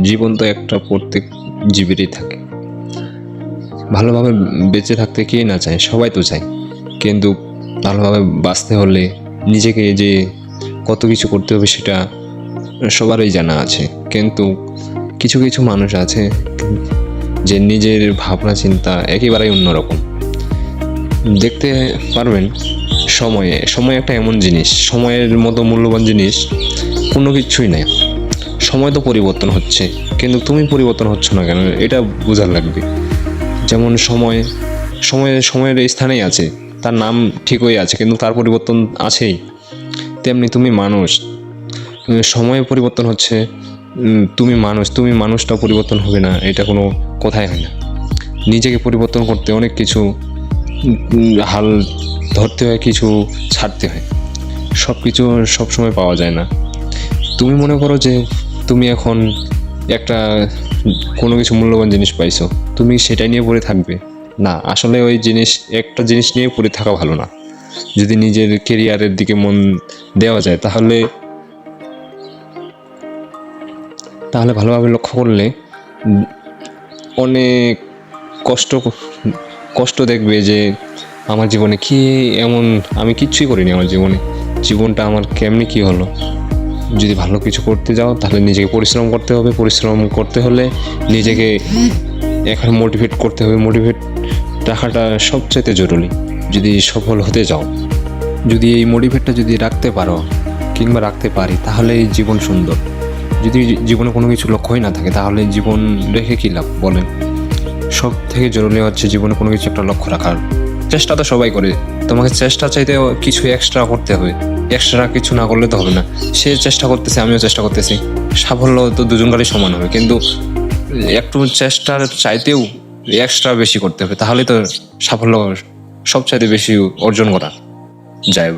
জীবন তো একটা প্রত্যেক জীবেরই থাকে। ভালোভাবে বেঁচে থাকতে কে না চায়, সবাই তো চায়। কিন্তু ভালোভাবে বাঁচতে হলে নিজেকে যে কত কিছু করতে হবে সেটা সবারই জানা আছে। কিন্তু কিছু কিছু মানুষ আছে যে নিজের ভাবনা চিন্তা একেবারেই অন্যরকম। দেখতে পারবেন সময় একটা এমন জিনিস, সময়ের মতো মূল্যবান জিনিস কোনো কিছুই নেই। সময় তো পরিবর্তন হচ্ছে, কিন্তু তুমি পরিবর্তন হচ্ছ না কেন এটা বোঝার লাগবে। যেমন সময়ের স্থানেই আছে, তার নাম ঠিকই আছে, কিন্তু তার পরিবর্তন আছেই। তেমনি তুমি মানুষ, সময় পরিবর্তন হচ্ছে, তুমি মানুষটা পরিবর্তন হবে না, এটা কোনো কথাই হয় না। নিজেকে পরিবর্তন করতে অনেক কিছু হাল ধরতে হয়, কিছু ছাড়তে হয়। সব কিছু সবসময় পাওয়া যায় না। তুমি মনে করো যে তুমি এখন একটা কোনো কিছু মূল্যবান জিনিস পাইছো, তুমি সেটাই নিয়ে পড়ে থাকবে না। আসলে ওই একটা জিনিস নিয়ে পড়ে থাকা ভালো না। যদি নিজের কেরিয়ারের দিকে মন দেওয়া যায় তাহলে ভালোভাবে লক্ষ্য করলে অনেক কষ্ট দেখবে যে আমার জীবনে কি এমন, আমি কিচ্ছুই করিনি আমার জীবনটা আমার কেমনি কি হলো। যদি ভালো কিছু করতে যাও তাহলে নিজেকে পরিশ্রম করতে হবে। পরিশ্রম করতে হলে নিজেকে এখন মোটিভেট করতে হবে। মোটিভেট রাখাটা সবচাইতে জরুরি যদি সফল হতে যাও। যদি এই মোটিভেটটা যদি রাখতে পারো কিংবা রাখতে পারি তাহলে জীবন সুন্দর। যদি জীবনে কোনো কিছু লক্ষ্যই না থাকে তাহলে জীবন রেখে কী লাভ বলেন। সব থেকে জরুরি হচ্ছে জীবনে কোনো কিছু একটা লক্ষ্য রাখার। চেষ্টা তো সবাই করে, তোমাকে চেষ্টা চাইতেও কিছু এক্সট্রা করতে হবে। এক্সট্রা কিছু না করলে তো হবে না। সে চেষ্টা করতেছে, আমিও চেষ্টা করতেছি, সাফল্য তো দুজনকারই সমান হবে। কিন্তু একটু চেষ্টার চাইতেও এক্সট্রা বেশি করতে হবে, তাহলেই তো সাফল্য সবচাইতে বেশি অর্জন করা যায়।